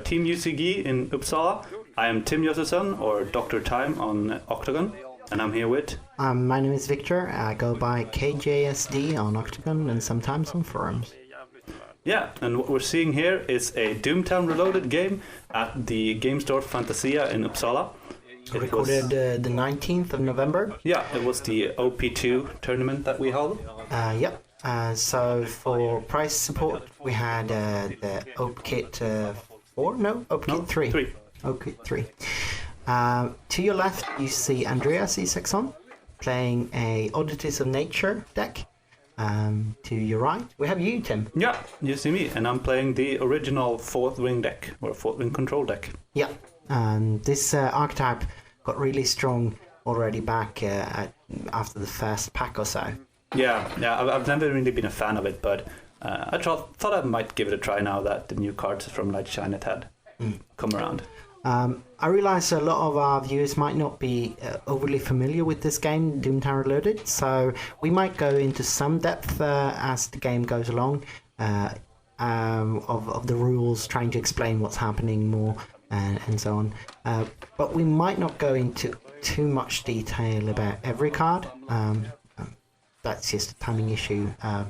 Team UCG in Uppsala. I am Tim Josefsson, or Dr. Time on Octagon, and I'm here with... My name is Victor. I go by KJSD on Octagon and sometimes on forums. Yeah, and what we're seeing here is a Doomtown Reloaded game at the game store Fantasia in Uppsala. Recorded the 19th of November. Yeah, it was the OP2 tournament that we held. Yep. So for price support, we had the OPkit 4? No, OPkit 3. 3. OPkit 3. To your left, you see Andreas I playing a Oddities of Nature deck. To your right, we have you, Tim. Yeah, you see me, and I'm playing the original 4th ring deck, or 4th ring control deck. Yeah, this archetype got really strong already back after the first pack or so. Yeah, I've never really been a fan of it, but I thought I might give it a try now that the new cards from Light Shine had come around. I realize a lot of our viewers might not be overly familiar with this game, Doomtown Reloaded, so we might go into some depth as the game goes along of the rules, trying to explain what's happening more and so on. But we might not go into too much detail about every card. That's just a timing issue,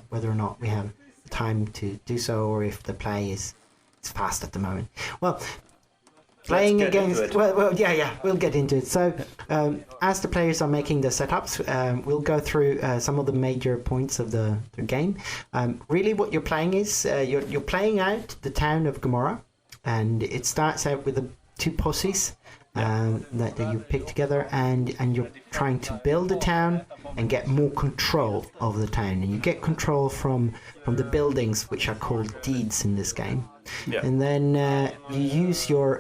whether or not we have time to do so, or if the play is fast at the moment. Well, playing against... Well, we'll get into it. So, as the players are making the setups, we'll go through some of the major points of the game. Really, what you're playing is you're playing out the town of Gomorrah, and it starts out with the 2 posses that you pick together, and you're trying to build a town and get more control of the town. And you get control from the buildings, which are called deeds in this game. Yeah. And then you use your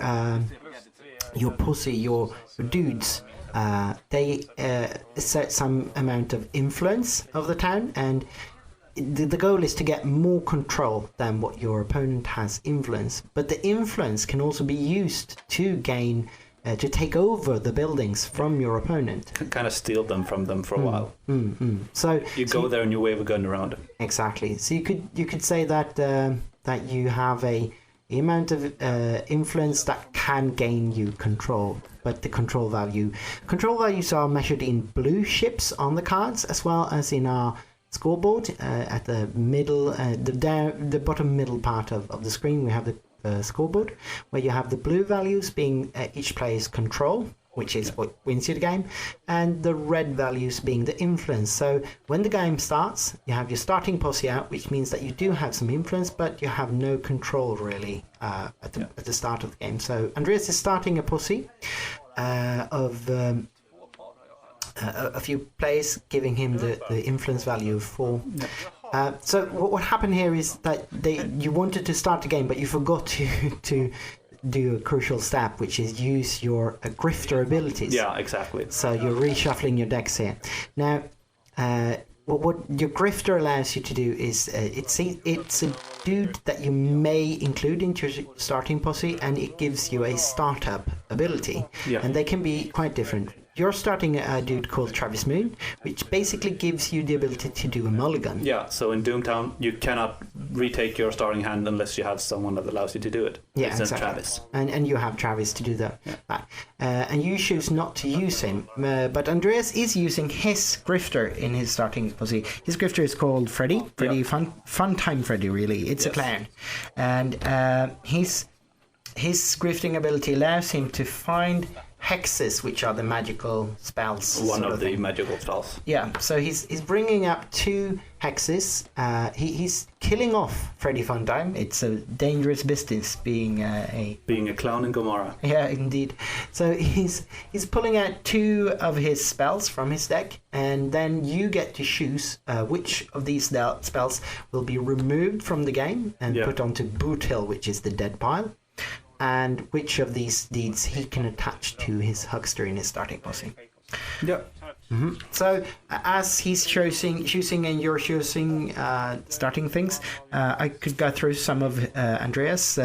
posse, your dudes. They set some amount of influence of the town, and the goal is to get more control than what your opponent has influence. But the influence can also be used to gain to take over the buildings from your opponent. Kind of steal them from them for a while. So you go there and you wave a gun around them. Exactly. So you could say that that you have a amount of influence that can gain you control, but the control values are measured in blue ships on the cards, as well as in our scoreboard at the middle, the bottom middle part of the screen. We have the scoreboard, where you have the blue values being each player's control, which is what wins you the game, and the red values being the influence. So when the game starts, you have your starting posse out, which means that you do have some influence, but you have no control really at the start of the game. So Andreas is starting a posse of a few players, giving him the influence value of 4. So what happened here is that you wanted to start the game, but you forgot to do a crucial step, which is use your grifter abilities. Yeah, exactly. So you're reshuffling your decks here. Now, what your grifter allows you to do is it's a dude that you may include into your starting posse, and it gives you a startup ability. Yeah. And they can be quite different. You're starting a dude called Travis Moon, which basically gives you the ability to do a mulligan. Yeah, so in Doomtown, you cannot retake your starting hand unless you have someone that allows you to do it. Yeah, exactly. Travis. And you have Travis to do that. Yeah. And you choose not to use him. But Andreas is using his grifter in his starting posse. His grifter is called Freddy. Fun Time Freddy, really. It's a clown. And his grifting ability allows him to find hexes, which are the magical spells. One of the magical spells. Yeah, so he's bringing up 2 hexes. He's killing off Freddy Funtime. It's a dangerous business being a clown in Gomorrah. Yeah, indeed. So he's pulling out 2 of his spells from his deck, and then you get to choose which of these spells will be removed from the game and put onto Boot Hill, which is the dead pile, and which of these deeds he can attach to his huckster in his starting posse. Yeah. So as he's choosing and you're choosing starting things, I could go through some of Andreas'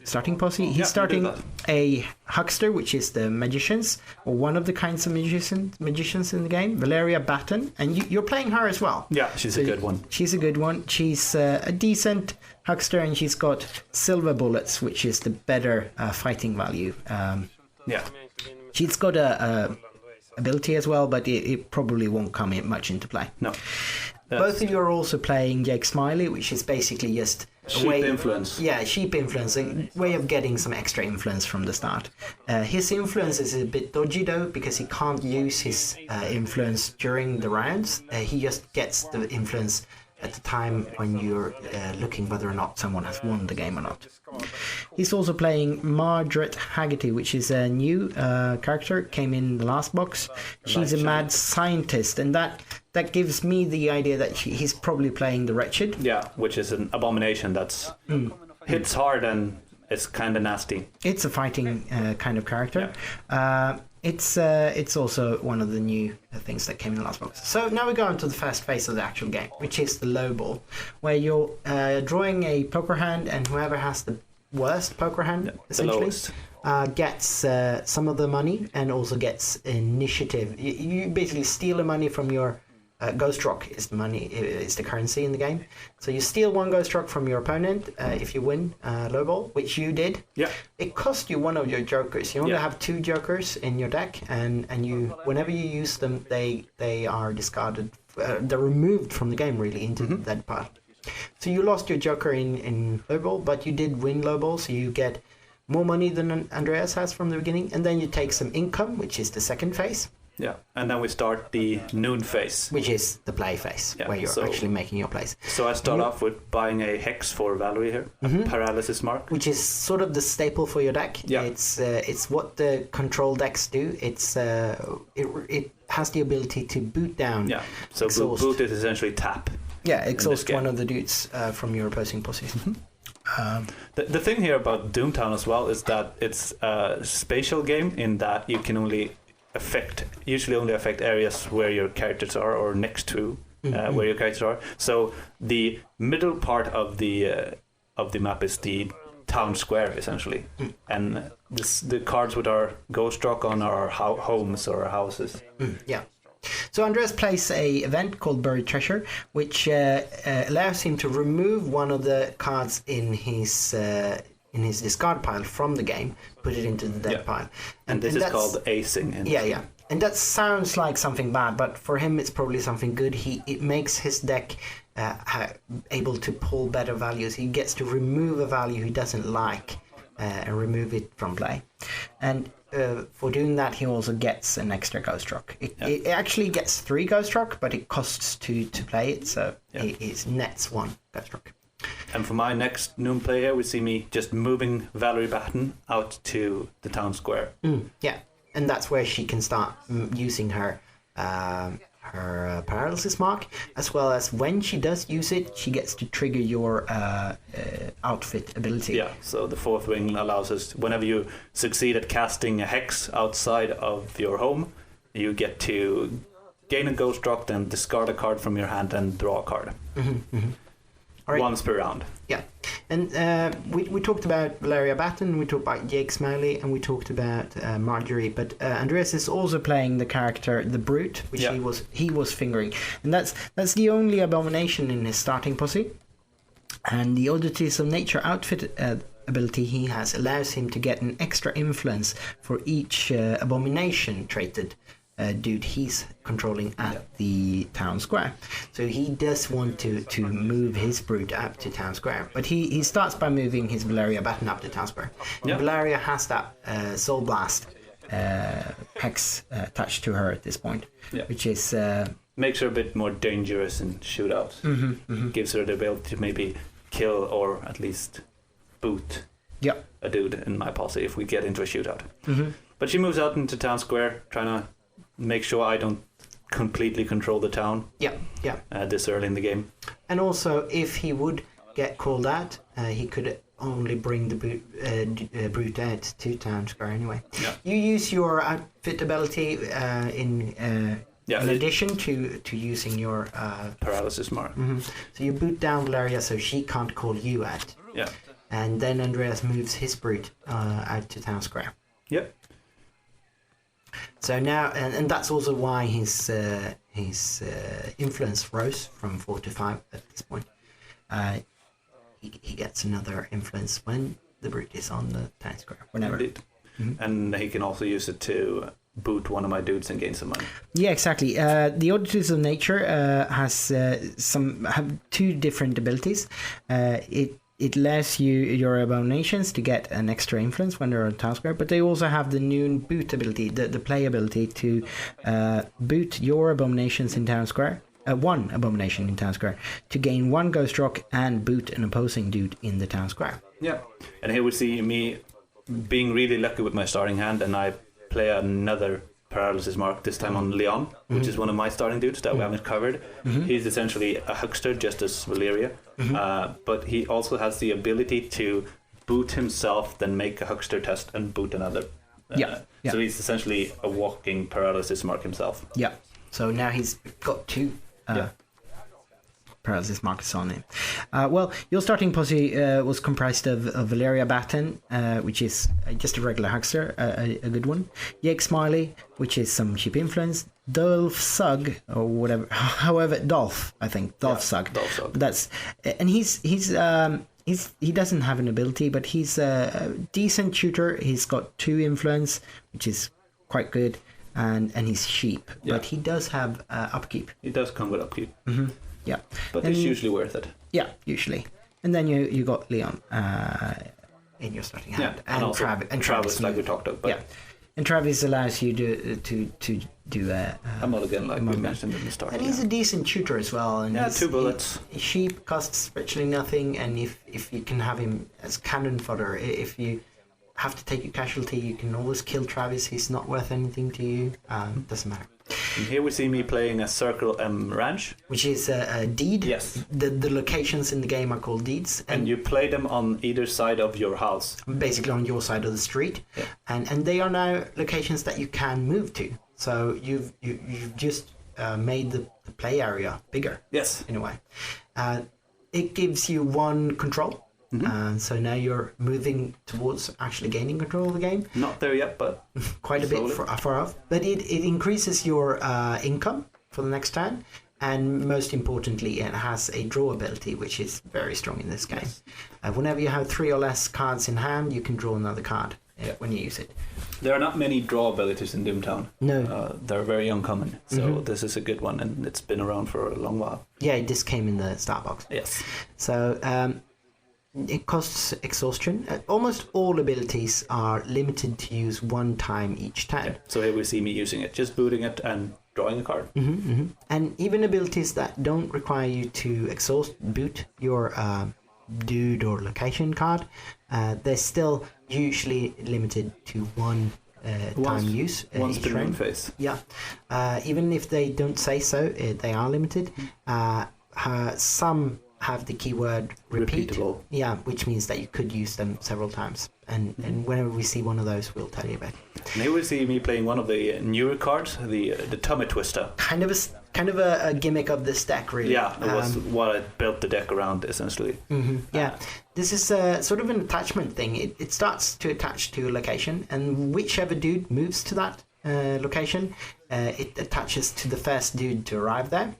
starting posse. He's starting a huckster, which is the magicians, or one of the kinds of magicians in the game, Valeria Batten, and you're playing her as well. Yeah, she's a good one. She's a good one. She's a decent huckster, and she's got silver bullets, which is the better fighting value. She's got a ability as well, but it probably won't come much into play. No. Both of you are also playing Jake Smiley, which is basically just sheep influence. Yeah, sheep influence, a way of getting some extra influence from the start. His influence is a bit dodgy though, because he can't use his influence during the rounds. He just gets the influence at the time when you're looking whether or not someone has won the game or not. He's also playing Margaret Haggerty, which is a new character, came in the last box. She's a mad scientist, and that gives me the idea that he's probably playing the Wretched. Yeah, which is an abomination that's hits hard and it's kind of nasty. It's a fighting kind of character. Yeah. It's also one of the new things that came in the last box. So now we go into the first phase of the actual game, which is the low ball, where you're drawing a poker hand, and whoever has the worst poker hand, essentially, gets some of the money and also gets initiative. You basically steal the money from your Ghost Rock is the money, is the currency in the game. So you steal one Ghost Rock from your opponent if you win lowball, which you did. Yeah. It cost you one of your jokers. You only have 2 jokers in your deck, and you whenever you use them, they are discarded. They're removed from the game really into that part. So you lost your joker in lowball, but you did win lowball, so you get more money than Andreas has from the beginning, and then you take some income, which is the second phase. Yeah, and then we start the noon phase. Which is the play phase, where you're actually making your plays. So I start off with buying a hex for Valerie here, a paralysis mark. Which is sort of the staple for your deck. Yeah. It's what the control decks do. It has the ability to boot down. Yeah, so boot is essentially tap. Yeah, exhaust one of the dudes from your opposing posse. The thing here about Doomtown as well is that it's a spatial game in that you can usually only affect areas where your characters are or next to where your characters are. So the middle part of the map is the town square essentially, and the cards with our ghost rock on our homes or our houses. Yeah. So Andreas plays a event called Buried Treasure, which allows him to remove one of the cards in his discard pile from the game, put it into the dead pile. And this is called acing. Yeah. And that sounds like something bad, but for him it's probably something good. It makes his deck able to pull better values. He gets to remove a value he doesn't like and remove it from play. And for doing that, he also gets an extra Ghost Rock. It actually gets 3 Ghost Rock, but it costs 2 to play it, so it nets 1 Ghost Rock. And for my next noon play here, we see me just moving Valerie Batten out to the town square. Yeah, and that's where she can start using her paralysis mark, as well as when she does use it, she gets to trigger your outfit ability. Yeah, so the 4th wing allows us, whenever you succeed at casting a hex outside of your home, you get to gain a ghost rock, then discard a card from your hand and draw a card. Right. Once per round. Yeah, and we talked about Valeria Batten, we talked about Jake Smiley, and we talked about Marjorie. But Andreas is also playing the character the Brute, which he was fingering, and that's the only abomination in his starting posse. And the Oddities of Nature outfit ability he has allows him to get an extra influence for each abomination traded dude he's controlling at the town square. So he does want to move his Brute up to town square, but he starts by moving his Valeria Batten up to town square. Valeria has that Soul Blast hex attached to her at this point, which is makes her a bit more dangerous in shootouts. Gives her the ability to maybe kill or at least boot a dude in my posse if we get into a shootout. But she moves out into town square, trying to make sure I don't completely control the town. This early in the game. And also, if he would get called out, he could only bring the Brute out to town square anyway. You use your outfit ability Yeah, in addition to using your paralysis mark. So you boot down Valeria so she can't call you out. Yeah. And then Andreas moves his brute out to town square. Yep. So now, and that's also why his influence rose from 4 to 5 at this point. He gets another influence when the brute is on the town square. Whenever. Indeed. And he can also use it to boot one of my dudes and gain some money. Yeah, exactly. The Oddities of Nature have two different abilities. It allows your abominations to get an extra influence when they're on town square, but they also have the new boot ability, the play ability to boot your abominations in town square. One abomination in town square to gain 1 ghost rock and boot an opposing dude in the town square. Yeah, and here we see me being really lucky with my starting hand, and I play another paralysis mark, this time on Leon, which is one of my starting dudes that we haven't covered. He's essentially a huckster, just as Valeria, but he also has the ability to boot himself, then make a huckster test and boot another. So he's essentially a walking paralysis mark himself. Yeah, so now he's got 2 paralysis markers on him. Well, your starting posse was comprised of Valeria Batten, which is just a regular huckster, a good one. Jake Smiley, which is some cheap influence. Dolph Sugg, or whatever, however, Dolph, I think. Dolph Sugg. Dolph Sugg. That's, and he doesn't have an ability, but he's a decent shooter. He's got 2 influence, which is quite good, and he's cheap, but he does have upkeep. He does come with upkeep. Yeah, but it's usually worth it. Yeah, usually. And then you got Leon in your starting hand, and also Travis, like we talked about. Yeah, and Travis allows you to do a mulligan, like we mentioned in the start. And he's a decent shooter as well. And 2 bullets. Sheep costs virtually nothing, and if you can have him as cannon fodder, if you have to take a casualty, you can always kill Travis. He's not worth anything to you. Doesn't matter. And here we see me playing a Circle M Ranch, which is a deed. Yes. The locations in the game are called deeds, and you play them on either side of your house. Basically on your side of the street, and they are now locations that you can move to. So you've just made the play area bigger. Yes. In a way, it gives you 1 control. So now you're moving towards actually gaining control of the game. Not there yet, but quite a bit far off. But it increases your income for the next turn, and most importantly, it has a draw ability, which is very strong in this game. Whenever you have 3 or less cards in hand, you can draw another card when you use it. There are not many draw abilities in Doomtown. No. They're very uncommon, so this is a good one, and it's been around for a long while. Yeah, this came in the start box. Yes. So it costs exhaustion. Almost all abilities are limited to use 1 time each turn. Yeah. So here we see me using it, just booting it and drawing a card. And even abilities that don't require you to boot your dude or location card, they're still usually limited to 1 time use. Once per turn phase. Yeah. Even if they don't say so, they are limited. Some have the keyword repeat. Repeatable. Yeah, which means that you could use them several times. And whenever we see one of those, we'll tell you about it. And here we see me playing one of the newer cards, the Tummy Twister. Kind of a gimmick of this deck, really. Yeah, it was what I built the deck around, essentially. Yeah, this is sort of an attachment thing. It starts to attach to a location, and whichever dude moves to that location, it attaches to the first dude to arrive there.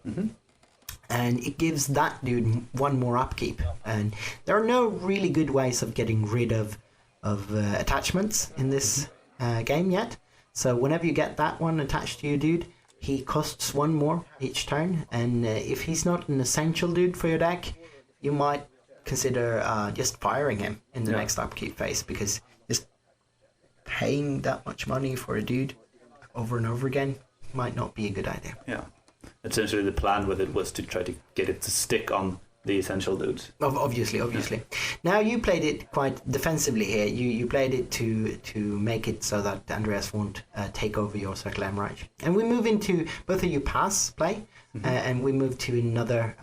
And it gives that dude 1 more upkeep. And there are no really good ways of getting rid of attachments in this game yet. So whenever you get that one attached to your dude, he costs 1 more each turn. And if he's not an essential dude for your deck, you might consider just firing him in the next upkeep phase, because just paying that much money for a dude over and over again might not be a good idea. Yeah. Essentially, the plan with it was to try to get it to stick on the essential dudes. Obviously. Now, you played it quite defensively here. You played it to make it so that Andreas won't take over your Circle M Rage. And we move into, both of you pass play, and we move to another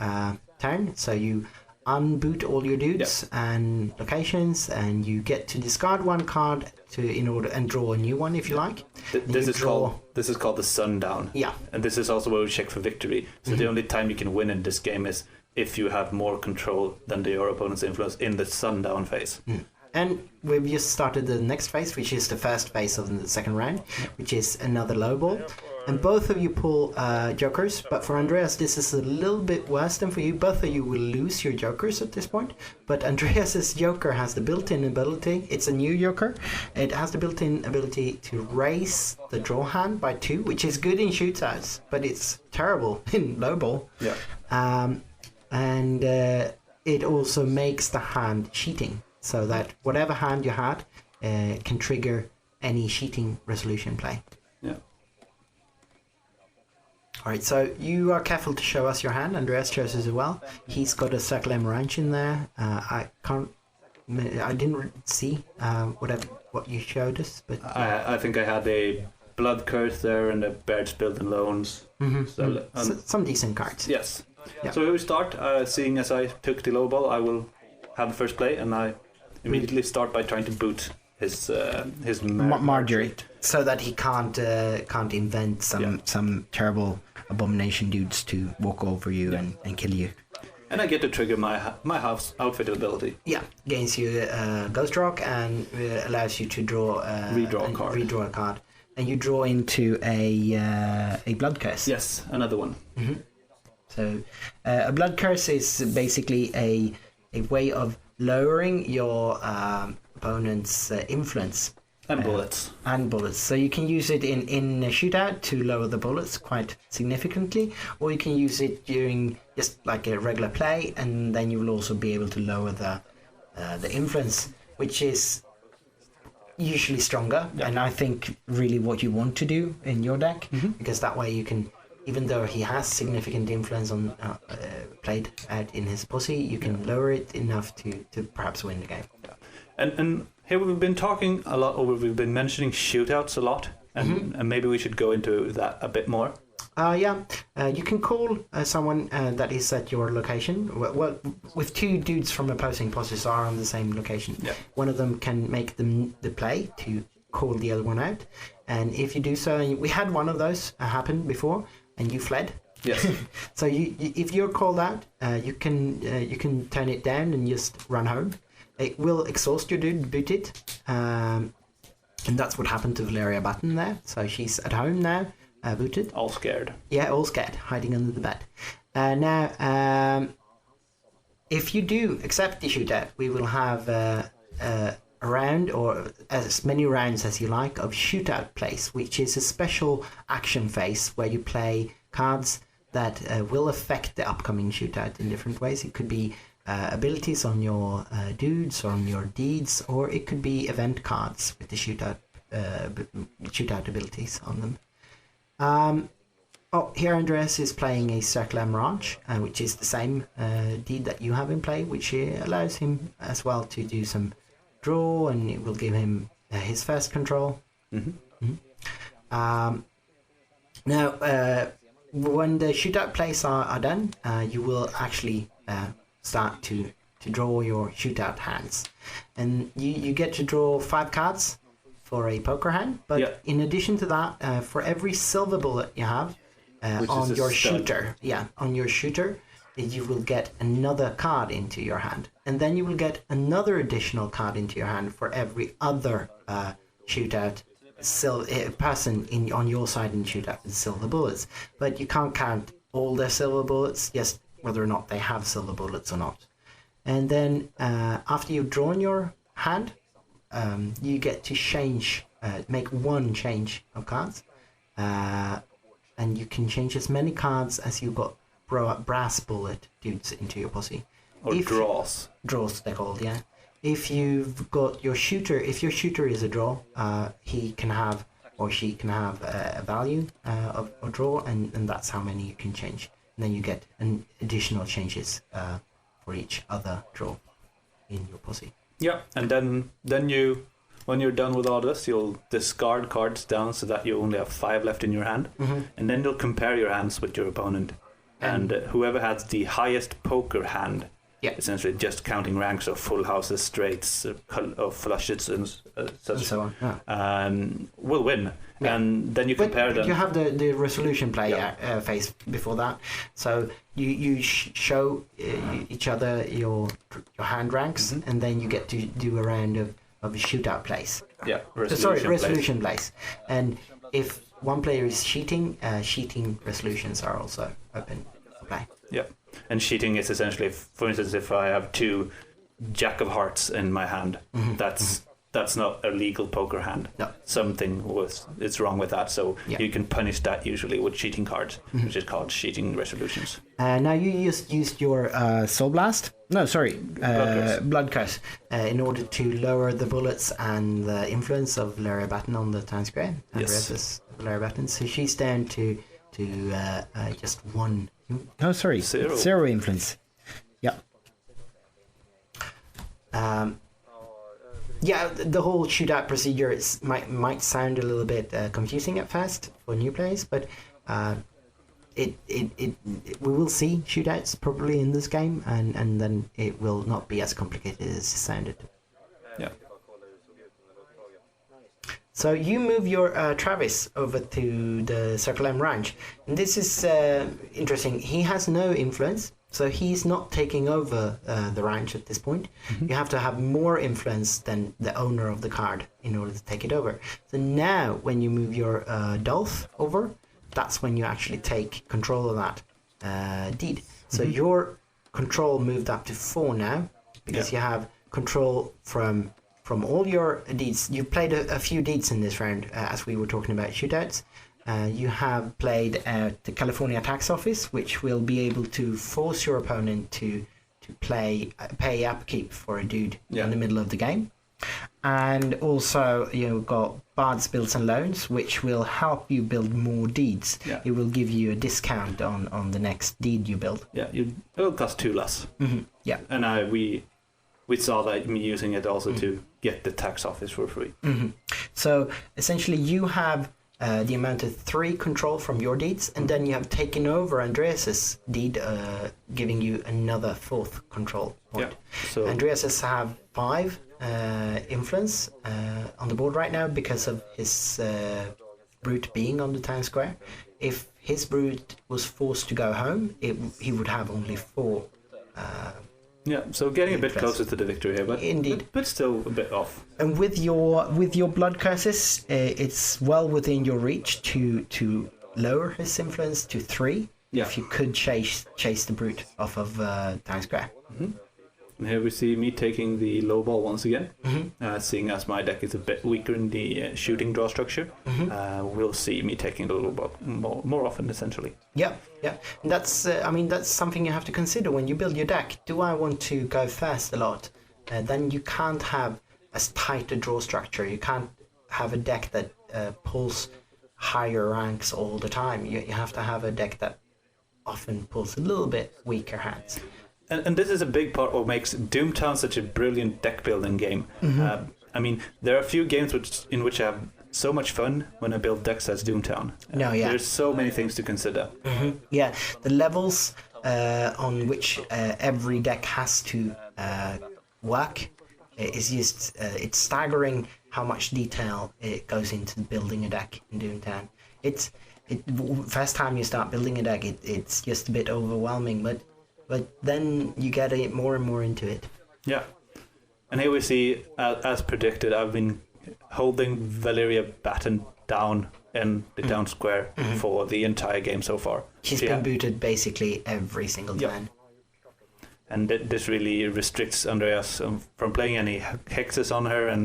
turn. So you unboot all your dudes and locations, and you get to discard 1 card in order and draw a new one if you like. This is called the sundown. Yeah. And this is also where we check for victory. So the only time you can win in this game is if you have more control than your opponent's influence in the sundown phase. And we've just started the next phase, which is the first phase of the second round, which is another low ball. And both of you pull jokers, but for Andreas this is a little bit worse than for you. Both of you will lose your jokers at this point, but Andreas's joker has the built-in ability. It's a new joker. It has the built-in ability to raise the draw hand by 2, which is good in shootouts, but it's terrible in low ball. Yeah. And it also makes the hand cheating, so that whatever hand you had can trigger any cheating resolution play. Yeah. All right, so you are careful to show us your hand. Andreas shows us as well. He's got a circle emerald in there. I didn't see what you showed us, but I think I had a blood curse there and a bird's build and loans. So some decent cards. Yes. Yeah. So here we start. Seeing as I took the low ball, I will have the first play, and I immediately start by trying to boot his Marjorie, so that he can't invent some terrible abomination dudes to walk over you and kill you. And I get to trigger my house outfit ability. Yeah, gains you Ghost Rock and allows you to redraw a card, and you draw into a blood curse. Yes, another one. So a blood curse is basically a way of lowering your opponent's influence. And bullets. So you can use it in a shootout to lower the bullets quite significantly, or you can use it during just like a regular play, and then you will also be able to lower the influence, which is usually stronger. Yeah. And I think really what you want to do in your deck, because that way you can, even though he has significant influence on played out in his posse, you can lower it enough to perhaps win the game. Yeah. And here we've been talking a lot, or we've been mentioning shootouts a lot, and maybe we should go into that a bit more. You can call someone that is at your location. Well, with 2 dudes from opposing posses are on the same location. Yeah. One of them can make the play to call the other one out, and if you do so, we had one of those happen before, and you fled. Yes. So if you're called out, you can turn it down and just run home. It will exhaust your dude, boot it, and that's what happened to Valeria Button there. So she's at home now, booted. All scared. Yeah, all scared, hiding under the bed. Now, if you do accept the shootout, we will have a round, or as many rounds as you like, of shootout plays, which is a special action phase where you play cards that will affect the upcoming shootout in different ways. It could be abilities on your dudes or on your deeds, or it could be event cards with the shootout abilities on them. Here Andreas is playing a Circular Mirage, which is the same deed that you have in play, which allows him as well to do some draw, and it will give him his first control. Now, when the shootout plays are done, you will actually start to draw your shootout hands, and you get to draw 5 cards for a poker hand, but in addition to that, for every silver bullet you have on your shooter, you will get another card into your hand, and then you will get another additional card into your hand for every other shootout person on your side in shootout with silver bullets. But you can't count all their silver bullets, just whether or not they have silver bullets or not. And then after you've drawn your hand, you get to change, make 1 change of cards, and you can change as many cards as you've got brass bullet dudes into your posse. Or draws. Draws, they're called, yeah. If you've got your shooter, if your shooter is a draw, he can have, or she can have a value of a draw, and that's how many you can change. And then you get an additional changes for each other draw in your posse. Yeah, and then you, when you're done with all this, you'll discard cards down so that you only have 5 left in your hand, and then you'll compare your hands with your opponent, and whoever has the highest poker hand Yeah. essentially just counting ranks of full houses, straights, of flushes, and such, and so on. Yeah. will win. Yeah. And then you compare them. You have the resolution play phase before that, so you show each other your hand ranks, and then you get to do a round of shootout plays. Yeah, resolution plays. And if one player is cheating, cheating resolutions are also open for play. Yeah, and cheating is essentially, for instance, if I have 2 Jack of Hearts in my hand, that's not a legal poker hand. No. Something it's wrong with that, so Yeah. you can punish that usually with cheating cards, which is called cheating resolutions. Now you just used your Soul Blast. No, sorry, Blood Curse, in order to lower the bullets and the influence of Larry Batten on the town square. Andreas Larry Batten. So she's down to just 1. Oh, sorry, 0 influence. Yeah. Yeah, the whole shootout procedure might sound a little bit confusing at first for new players, but we will see shootouts probably in this game, and then it will not be as complicated as it sounded. Yeah. So you move your Travis over to the Circle M ranch, and this is interesting. He has no influence. So he's not taking over the ranch at this point. You have to have more influence than the owner of the card in order to take it over. So now when you move your Dolph over, that's when you actually take control of that deed. So your control moved up to 4 now, because you have control from all your deeds. You've played a few deeds in this round, as we were talking about shootouts. You have played at the California Tax Office, which will be able to force your opponent to pay upkeep for a dude in the middle of the game. And also you've got Bard's Bills and Loans, which will help you build more deeds. Yeah. It will give you a discount on the next deed you build. Yeah, it will cost 2 less. Yeah. And we saw that me using it also to get the tax office for free. So essentially you have the amount of 3 control from your deeds, and then you have taken over Andreas's deed, giving you another 4th control point. Yeah. So Andreas's have 5 influence on the board right now because of his brute being on the town square. If his brute was forced to go home, he would have only 4. Yeah, so getting a bit closer to the victory here, but Indeed. but still a bit off. And with your blood curses, it's well within your reach to lower his influence to 3. Yeah. If you could chase the brute off of town square. And here we see me taking the low ball once again, seeing as my deck is a bit weaker in the shooting draw structure. We'll see me taking the low ball more often, essentially. Yeah. And that's that's something you have to consider when you build your deck. Do I want to go first a lot? Then you can't have as tight a draw structure. You can't have a deck that pulls higher ranks all the time. You have to have a deck that often pulls a little bit weaker hands. And this is a big part of what makes Doomtown such a brilliant deck building game. There are a few games in which I have so much fun when I build decks as Doomtown. There's so many things to consider. Yeah, the levels on which every deck has to work is just it's staggering how much detail it goes into building a deck in Doomtown. First time you start building a deck, it's just a bit overwhelming, but then you get more and more into it. Yeah. And here we see, as predicted, I've been holding Valeria Batten down in the town square for the entire game so far. She's been booted basically every single turn. And this really restricts Andreas from playing any hexes on her.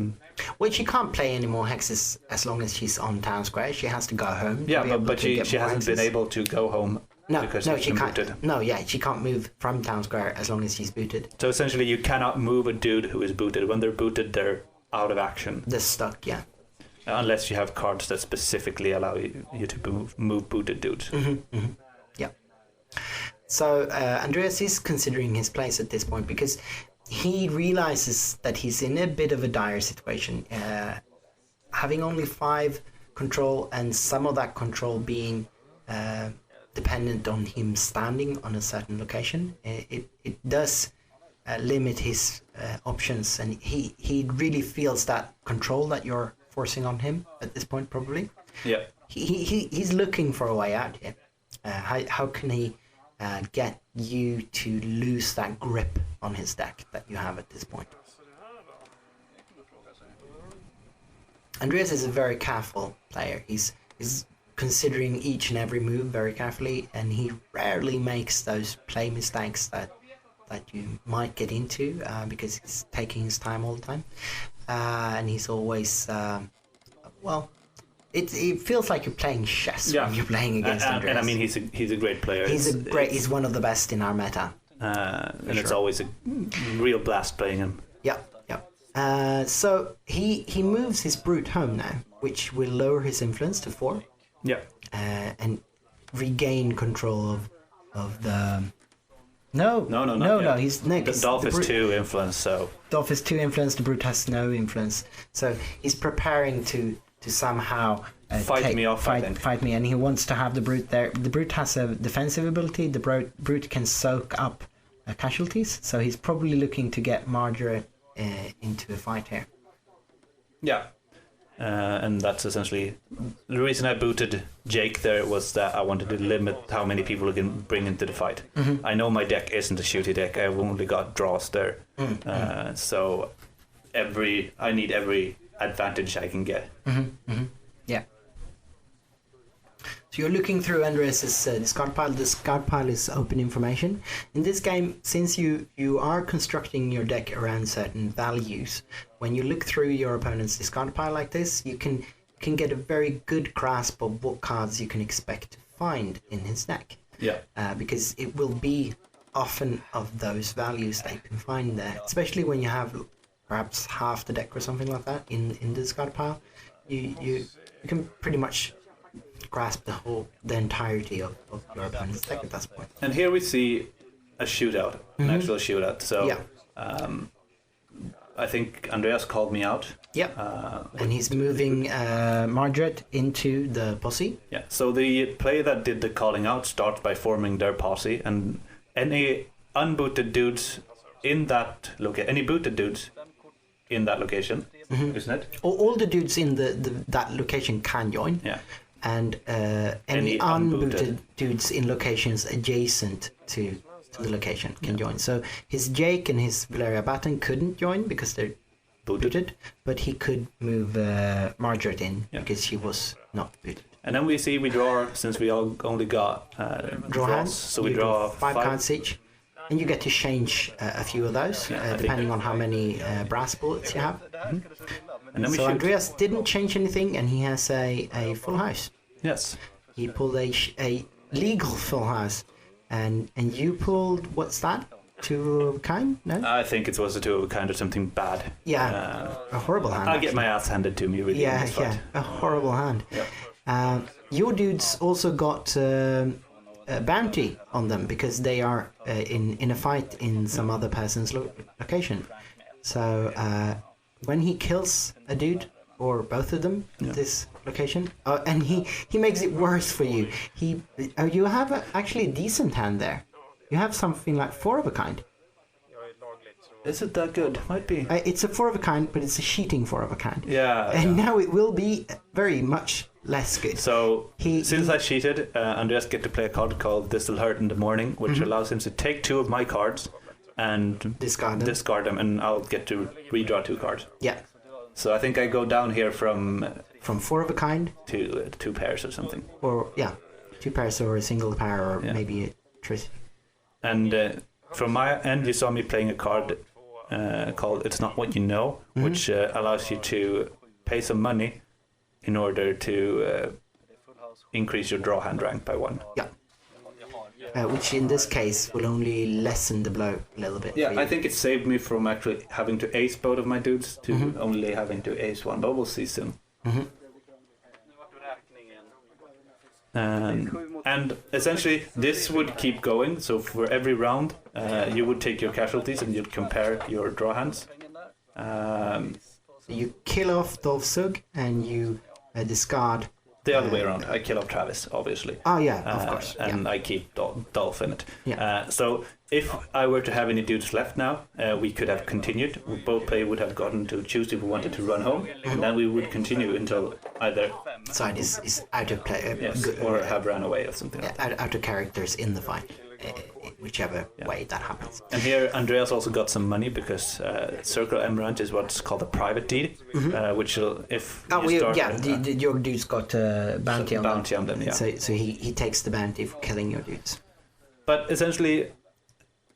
Well, she can't play any more hexes as long as she's on town square. She has to go home. Yeah, but she hasn't been able to go home. No, she can't. Booted. No, she can't move from town square as long as she's booted. So essentially, you cannot move a dude who is booted. When they're booted, they're out of action. They're stuck, yeah. Unless you have cards that specifically allow you to move booted dudes. Yeah. So Andreas is considering his place at this point because he realizes that he's in a bit of a dire situation. Having only 5 control and some of that control being dependent on him standing on a certain location, it does limit his options, and he really feels that control that you're forcing on him at this point, probably. Yeah. He's looking for a way out here. How can he get you to lose that grip on his deck that you have at this point? Andreas is a very careful player. He's considering each and every move very carefully, and he rarely makes those play mistakes that you might get into because he's taking his time all the time, and he's always it feels like you're playing chess when you're playing against Andreas. And I mean, he's a great player. He's one of the best in our meta. And it's always a real blast playing him. Yeah. So he moves his brute home now, which will lower his influence to 4. Yeah. And regain control of the. No. He's next. Dolph is 2 influence, so. Dolph is 2 influence. The brute has no influence, so he's preparing to somehow fight me off. Fight me, and he wants to have the brute there. The brute has a defensive ability. The brute can soak up casualties, so he's probably looking to get Margaret into a fight here. Yeah. And that's essentially the reason I booted Jake there, was that I wanted to limit how many people we can bring into the fight. I know my deck isn't a shooty deck. I've only got draws there, so I need every advantage I can get. Yeah. So you're looking through Andreas's discard pile. The discard pile is open information. In this game, since you are constructing your deck around certain values, when you look through your opponent's discard pile like this, you can get a very good grasp of what cards you can expect to find in his deck. Yeah. Because it will be often of those values that you can find there, especially when you have perhaps half the deck or something like that in the discard pile. You can pretty much grasp the entirety of your opponent's deck at that point. And here we see a shootout, an actual shootout. So I think Andreas called me out. Yep. And he's moving Margaret into the posse. Yeah. So the player that did the calling out starts by forming their posse, and any unbooted dudes in that any booted dudes in that location, isn't it? All the dudes in that location can join. Yeah. And any unbooted dudes in locations adjacent to the location can join. So his Jake and his Valeria Batten couldn't join because they're booted, but he could move Margaret in because she was not booted. And then we draw, since we only got draw hands. So we draw 5 cards each. And you get to change a few of those, depending on how many brass bullets you have. And then so Andreas didn't change anything, and he has a full house. Yes. He pulled a legal full house, and you pulled, what's that? 2 of a kind? No? I think it was a 2 of a kind or something bad. Yeah, a horrible hand. I'll get my ass handed to me really. Yeah, a horrible hand. Yeah. Your dudes also got a bounty on them because they are in a fight in some other person's location. So when he kills a dude or both of them in this location, and he makes it worse for you. You have actually a decent hand there. You have something like 4 of a kind. Is it that good? Might be. It's a 4 of a kind, but it's a cheating 4 of a kind. Yeah. And now it will be very much less good. So since I cheated, Andreas get to play a card called This'll Hurt in the Morning, which allows him to take 2 of my cards and discard them, and I'll get to redraw 2 cards. Yeah. So I think I go down here from 4 of a kind to 2 pairs or something. Or 2 pairs or a single pair or maybe a tris. And from my end, you saw me playing a card called It's Not What You Know, which allows you to pay some money in order to increase your draw hand rank by 1. Yeah. Which in this case will only lessen the blow a little bit. Yeah, I think it saved me from actually having to ace both of my dudes to only having to ace 1, but we'll see soon. And essentially this would keep going, so for every round you would take your casualties and you'd compare your draw hands. So you kill off Dolph Sug and you discard The other way around. I kill off Travis, obviously. Oh yeah, of course. And I keep Dolph in it. Yeah. So if I were to have any dudes left now, we could have continued. Both players would have gotten to choose if we wanted to run home, and then we would continue until either side is out of play, or have ran away or something. Like that. Out of characters in the fight, whichever way that happens. And here Andreas also got some money because Circle Emerald is what's called a private deed, which will, if you start... your dude's got a bounty on them. Yeah. So he takes the bounty for killing your dudes. But essentially...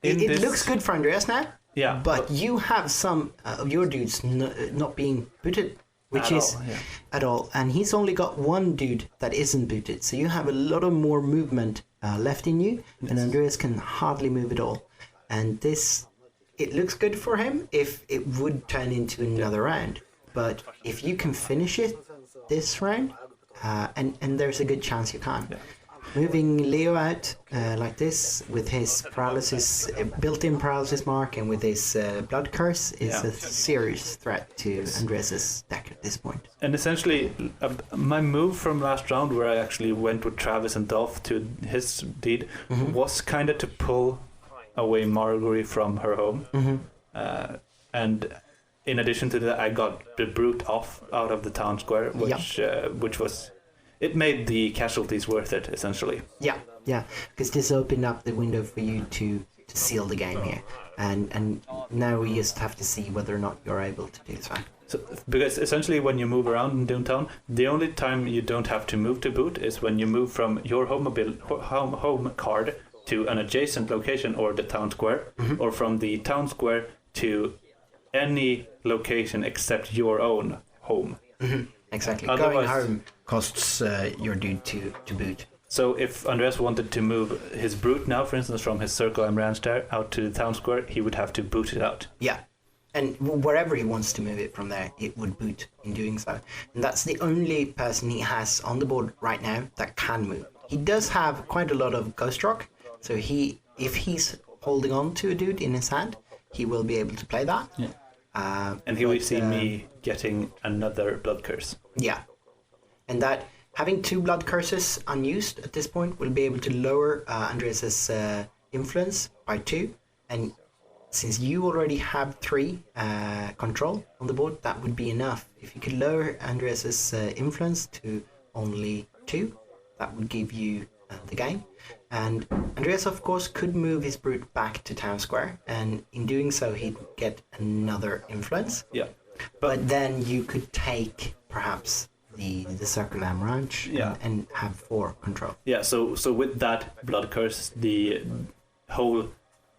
It looks good for Andreas now. Yeah. But you have some of your dudes not being booted, which is at all. And he's only got one dude that isn't booted. So you have a lot of more movement left in you, and Andreas can hardly move at all. And it looks good for him if it would turn into another round. But if you can finish it this round, and there's a good chance you can. Yeah. Moving Leo out like this with his paralysis, built-in paralysis mark, and with his blood curse is a serious threat to Andreas's deck at this point. And essentially, my move from last round, where I actually went with Travis and Dolph to his deed, was kind of to pull away Marguerite from her home. And in addition to that, I got the brute out of the town square, which was... It made the casualties worth it, essentially. Yeah, because this opened up the window for you to seal the game here. And now we just have to see whether or not you're able to do so. So, because essentially when you move around in Doomtown, the only time you don't have to move to boot is when you move from your home card to an adjacent location or the town square, or from the town square to any location except your own home. Exactly. Going home costs your dude to boot. So if Andreas wanted to move his brute now, for instance, from his circle and ranch there out to the town square, he would have to boot it out. Yeah. And wherever he wants to move it from there, it would boot in doing so. And that's the only person he has on the board right now that can move. He does have quite a lot of Ghost Rock, so if he's holding on to a dude in his hand, he will be able to play that. Yeah. And here we see me getting another blood curse. Yeah. And that having 2 blood curses unused at this point will be able to lower Andreas's influence by 2. And since you already have 3 control on the board, that would be enough. If you could lower Andreas's influence to only 2, that would give you the game. And Andreas, of course, could move his brute back to town square, and in doing so, he'd get another influence. Yeah. But then you could take perhaps the Circle Lamb Ranch and have 4 control. Yeah. So with that blood curse, the whole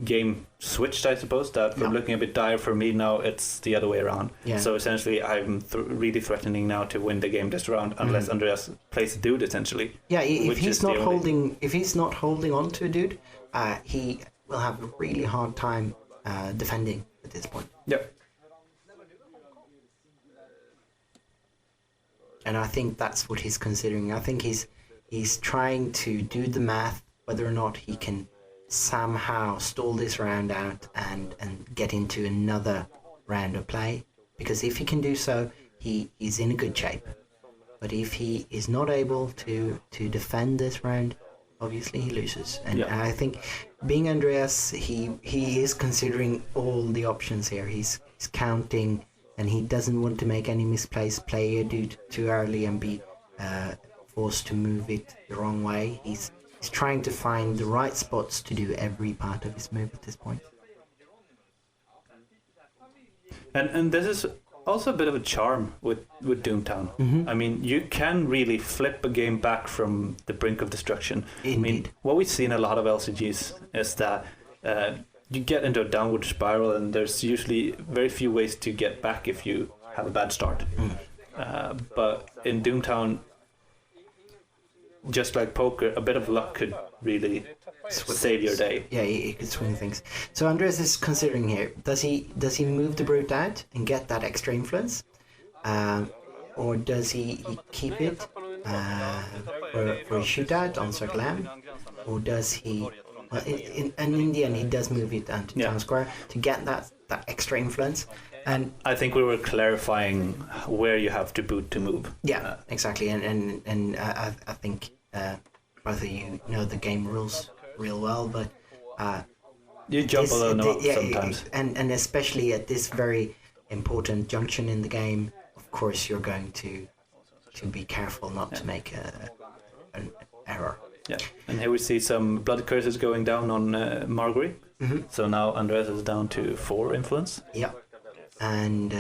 game switched, I suppose. That from looking a bit dire for me now, it's the other way around. Yeah. So essentially, I'm really threatening now to win the game this round, unless Andreas plays a dude, essentially. Yeah, if he's not holding on to a dude, he will have a really hard time defending at this point. Yep. And I think that's what he's considering. I think he's trying to do the math whether or not he can somehow stall this round out and get into another round of play. Because if he can do so, he's in a good shape. But if he is not able to defend this round, obviously he loses. And I think being Andreas, he is considering all the options here. He's counting, and he doesn't want to make any misplaced play too early and be forced to move it the wrong way. He's trying to find the right spots to do every part of his move at this point. And this is also a bit of a charm with Doomtown. I mean, you can really flip a game back from the brink of destruction. Indeed. I mean, what we see in a lot of LCGs is that you get into a downward spiral, and there's usually very few ways to get back if you have a bad start. But in Doomtown, just like poker, a bit of luck could really save your day. Yeah, it could swing things. So Andreas is considering here: does he move the brute out and get that extra influence, or does he keep it for a shootout on Circle M, or does he? Well, in the end, he does move it down to town square to get that extra influence. And I think we were clarifying where you have to boot to move. Yeah, exactly. And I think both of you know the game rules real well, but you jump a little sometimes. And especially at this very important junction in the game, of course, you're going to be careful not to make an error. Yeah, and here we see some blood curses going down on Marguerite. Mm-hmm. So now Andreas is down to 4 influence. Yeah, and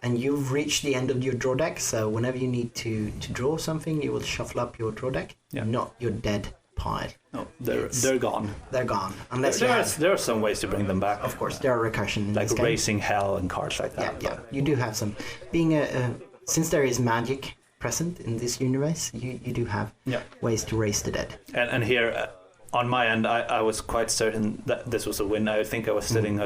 you've reached the end of your draw deck. So whenever you need to draw something, you will shuffle up your draw deck, not your dead pile. No, they're gone. They're gone unless there are some ways to bring them back. Of course, there are recursion in like this game. Racing Hell and cards like that. Yeah, you do have some. Being since there is magic present in this universe, you do have ways to raise the dead. And here, on my end, I was quite certain that this was a win. I think I was sitting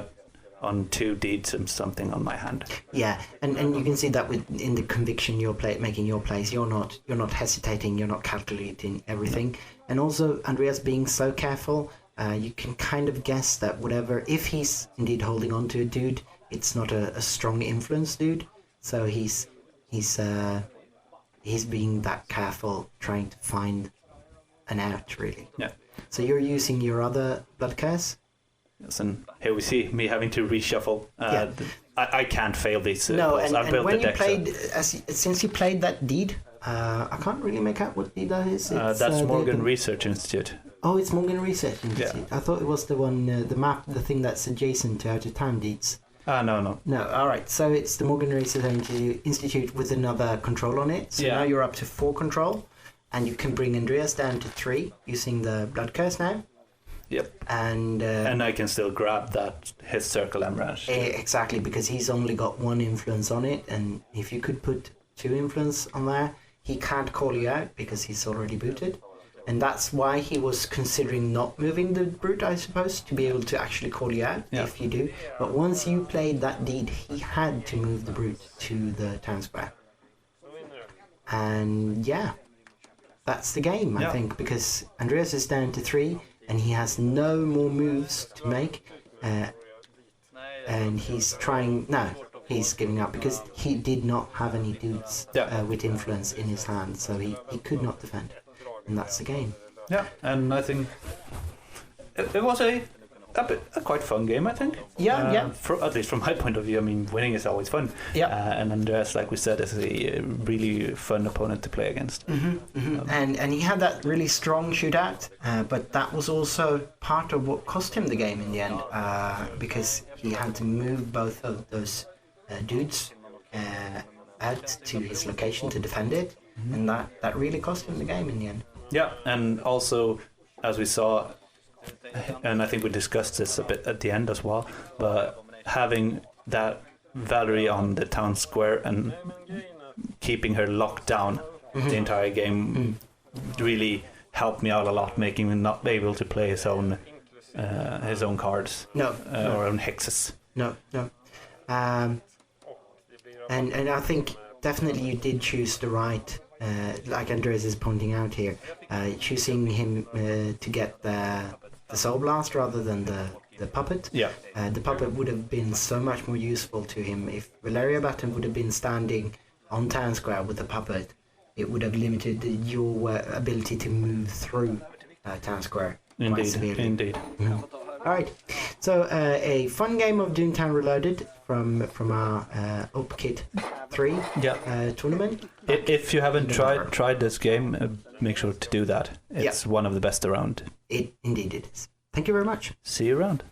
on 2 deeds and something on my hand. Yeah, and you can see that in the conviction you're making your plays. You're not hesitating. You're not calculating everything. And also, Andreas being so careful, you can kind of guess that whatever, if he's indeed holding on to a dude, it's not a strong influence dude. So he's being that careful, trying to find an out, really. Yeah. So you're using your other blood curse? Yes, and here we see me having to reshuffle. I can't fail these. No, balls. and when you played, since you played that deed, I can't really make out what deed that is. That's Morgan Research Institute. Oh, it's Morgan Research Institute. Yeah. I thought it was the one, the thing that's adjacent to Out of Time deeds. No. No, all right. So it's the Morgan Research Institute with another control on it. So now you're up to 4 control, and you can bring Andreas down to 3 using the blood curse now. Yep. And I can still grab his circle emerald. Exactly, because he's only got 1 influence on it, and if you could put 2 influence on there, he can't call you out because he's already booted. And that's why he was considering not moving the brute, I suppose, to be able to actually call you out if you do. But once you played that deed, he had to move the brute to the town square. And that's the game, I think, because Andreas is down to 3 and he has no more moves to make. And he's trying... No, he's giving up because he did not have any dudes with influence in his hand, so he could not defend. And that's the game. Yeah, and I think it was a quite fun game, I think. At least from my point of view, I mean, winning is always fun. Yeah. And Andreas, like we said, is a really fun opponent to play against. And he had that really strong shootout, but that was also part of what cost him the game in the end, because he had to move both of those dudes out to his location to defend it, and that really cost him the game in the end. Yeah, and also, as we saw, and I think we discussed this a bit at the end as well, but having that Valerie on the town square and keeping her locked down the entire game really helped me out a lot, making me not able to play his own cards or own hexes. No. And I think definitely you did choose the right, like Andreas is pointing out here, choosing him to get the Soul Blast rather than the puppet. Yeah. The puppet would have been so much more useful to him if Valeria Batten would have been standing on town square with the puppet. It would have limited your ability to move through town square quite severely. Indeed. All right, so a fun game of Doomtown Reloaded from our OPkit3 tournament. If you haven't tried this game, make sure to do that. It's one of the best around. Indeed it is. Thank you very much. See you around.